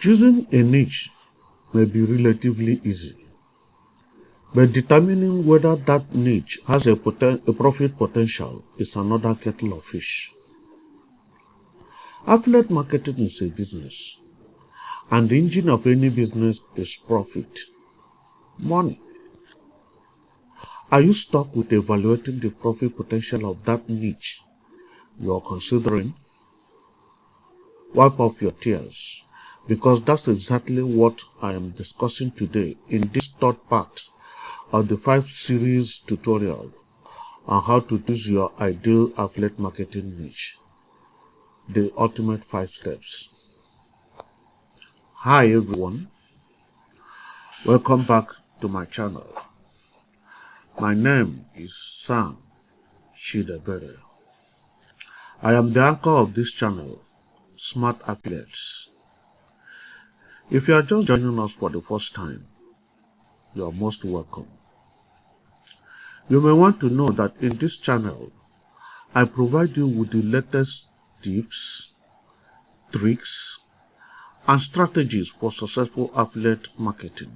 Choosing a niche may be relatively easy, but determining whether that niche has a profit potential is another kettle of fish. Affiliate marketing is a business, and the engine of any business is profit, money. Are you stuck with evaluating the profit potential of that niche you are considering? Wipe off your tears, because that's exactly what I am discussing today in this third part of the 5-series tutorial on how to choose your ideal affiliate marketing niche, the ultimate 5 steps. Hi everyone, welcome back to my channel. My name is Sam Shidebere. I am the anchor of this channel, Smart Affiliates. If you are just joining us for the first time, you are most welcome. You may want to know that in this channel, I provide you with the latest tips, tricks, and strategies for successful affiliate marketing.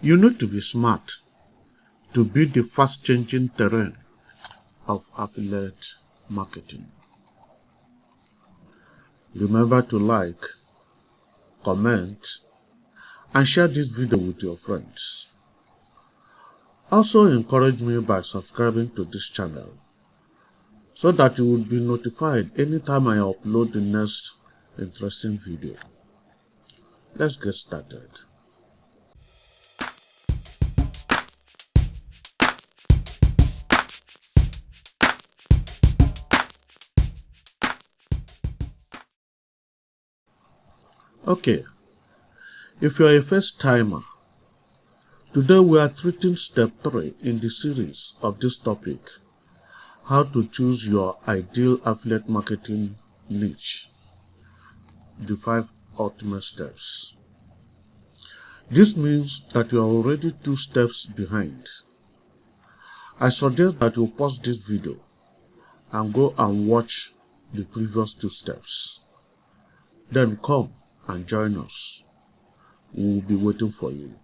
You need to be smart to beat the fast-changing terrain of affiliate marketing. Remember to like, comment, and share this video with your friends. Also encourage me by subscribing to this channel so that you will be notified anytime I upload the next interesting video. Let's get started. Okay, if you are a first timer, today we are treating step 3 in the series of this topic, how to choose your ideal affiliate marketing niche, the 5 ultimate steps. This means that you are already 2 steps behind. I suggest that you pause this video and go and watch the previous 2 steps. Then come and join us. We will be waiting for you.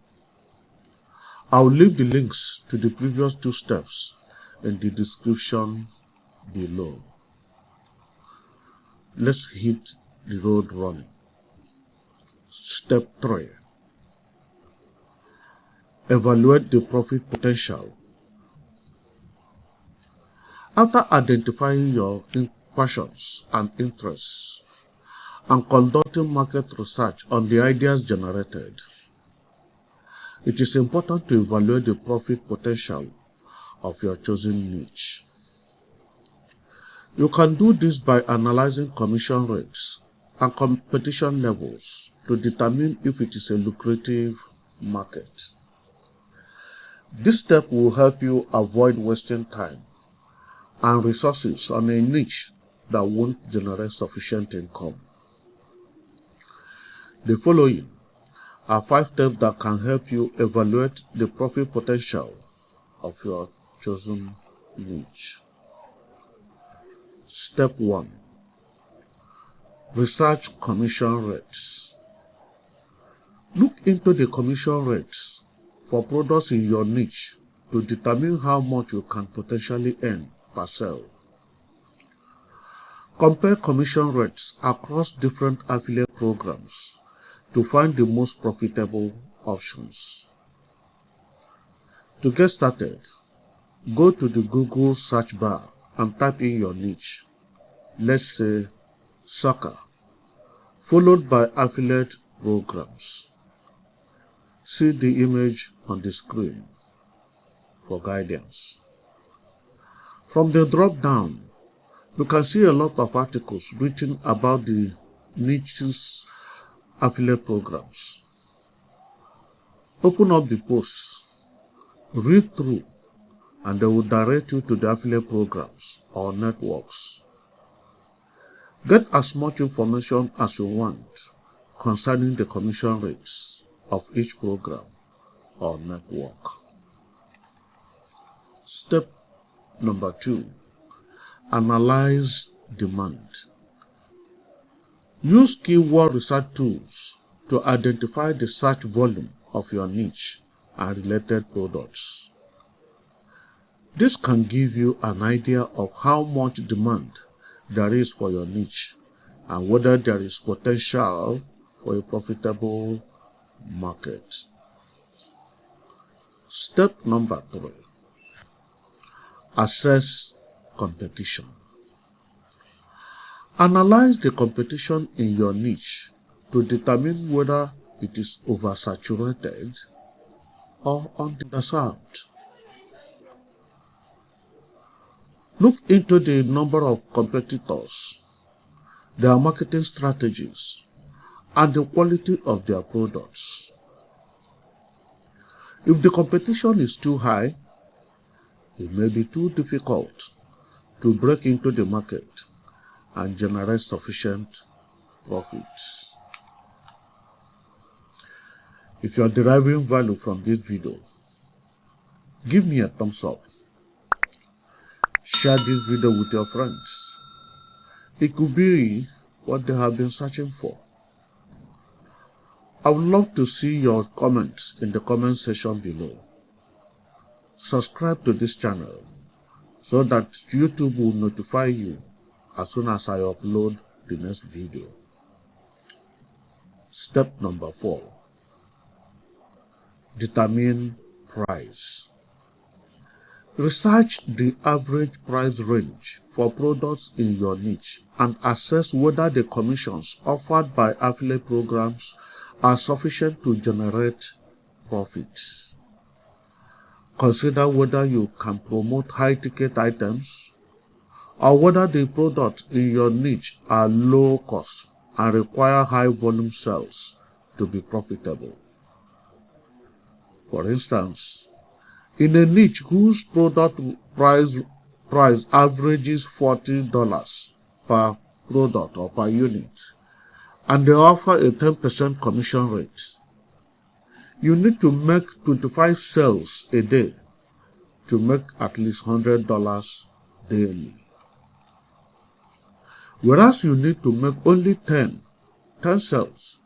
I will leave the links to the previous 2 steps in the description below. Let's hit the road running. Step 3. Evaluate the profit potential. After identifying your passions and interests and conducting market research on the ideas generated, it is important to evaluate the profit potential of your chosen niche. You can do this by analyzing commission rates and competition levels to determine if it is a lucrative market. This step will help you avoid wasting time and resources on a niche that won't generate sufficient income. The following are 5 steps that can help you evaluate the profit potential of your chosen niche. Step 1. Research commission rates. Look into the commission rates for products in your niche to determine how much you can potentially earn per sale. Compare commission rates across different affiliate programs to find the most profitable options. To get started, go to the Google search bar and type in your niche, let's say soccer, followed by affiliate programs. See the image on the screen for guidance. From the drop-down, you can see a lot of articles written about the niche's affiliate programs. Open up the posts, read through, and they will direct you to the affiliate programs or networks. Get as much information as you want concerning the commission rates of each program or network. Step number 2. Analyze demand. Use keyword research tools to identify the search volume of your niche and related products. This can give you an idea of how much demand there is for your niche and whether there is potential for a profitable market. Step number 3. Assess competition. Analyze the competition in your niche to determine whether it is oversaturated or underserved. Look into the number of competitors, their marketing strategies, and the quality of their products. If the competition is too high, it may be too difficult to break into the market and generate sufficient profits. If you are deriving value from this video, give me a thumbs up. Share this video with your friends. It could be what they have been searching for. I would love to see your comments in the comment section below. Subscribe to this channel so that YouTube will notify you as soon as I upload the next video. Step number 4. Determine price. Research the average price range for products in your niche and assess whether the commissions offered by affiliate programs are sufficient to generate profits. Consider whether you can promote high-ticket items or whether the products in your niche are low cost and require high volume sales to be profitable. For instance, in a niche whose product price averages $40 per product or per unit, and they offer a 10% commission rate, you need to make 25 sales a day to make at least $100 daily. Whereas you need to make only 10 sales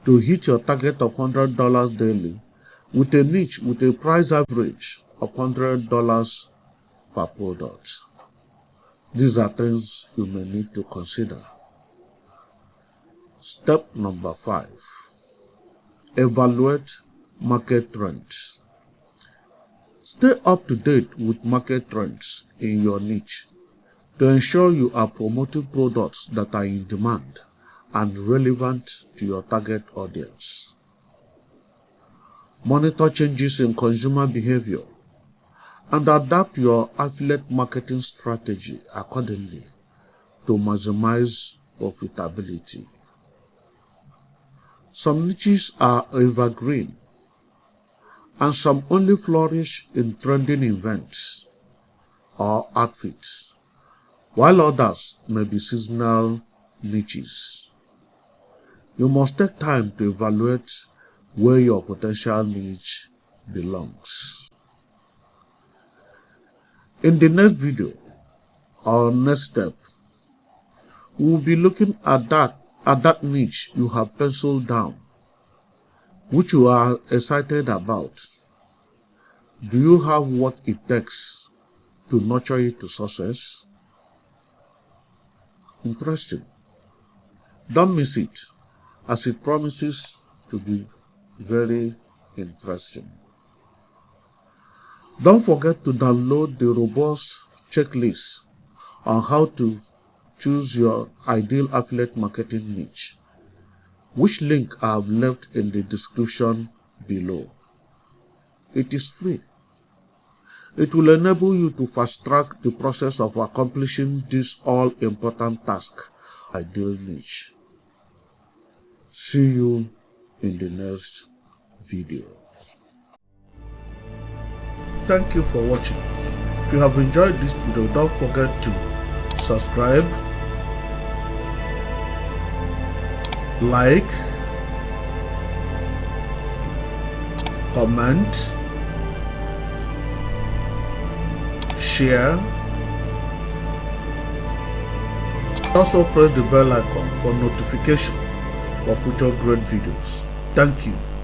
to hit your target of $100 daily with a niche with a price average of $100 per product. These are things you may need to consider. Step number 5. Evaluate market trends. Stay up to date with market trends in your niche to ensure you are promoting products that are in demand and relevant to your target audience. Monitor changes in consumer behavior and adapt your affiliate marketing strategy accordingly to maximize profitability. Some niches are evergreen and some only flourish in trending events or outfits, while others may be seasonal niches. You must take time to evaluate where your potential niche belongs. In the next video, or next step, we will be looking at that niche you have penciled down, which you are excited about. Do you have what it takes to nurture it to success? Interesting. Don't miss it, as it promises to be very interesting. Don't forget to download the robust checklist on how to choose your ideal affiliate marketing niche, which link I have left in the description below. It is free. It will enable you to fast-track the process of accomplishing this all-important task, ideal niche. See you in the next video. Thank you for watching. If you have enjoyed this video, don't forget to subscribe, like, comment, share, Also press the bell icon for notification for future great videos. Thank you.